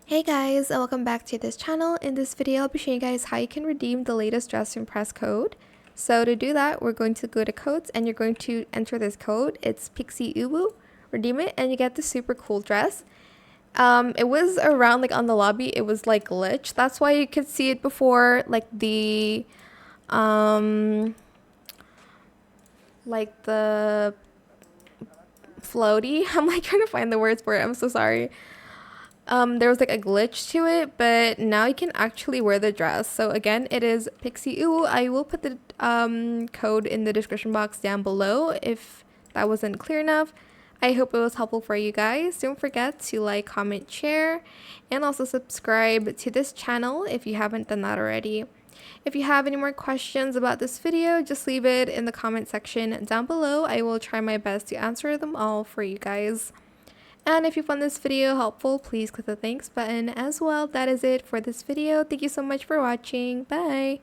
Hey guys, and welcome back to this channel. In this video, I'll be showing you guys how you can redeem the latest Dress to Impress code. So to do that, we're going to go to codes and you're going to enter this code. It's PIXIIUWU. Redeem it and you get this super cool dress. It was around like on the lobby, it was like glitched. That's why you could see it before, like the floaty. I'm like trying to find the words for it. I'm so sorry. There was like a glitch to it, but now you can actually wear the dress. So again, it is PIXIIUWU. I will put the code in the description box down below if that wasn't clear enough. I hope it was helpful for you guys. Don't forget to like, comment, share, and also subscribe to this channel if you haven't done that already. If you have any more questions about this video, just leave it in the comment section down below. I will try my best to answer them all for you guys. And if you found this video helpful, please click the thanks button as well. That is it for this video. Thank you so much for watching. Bye!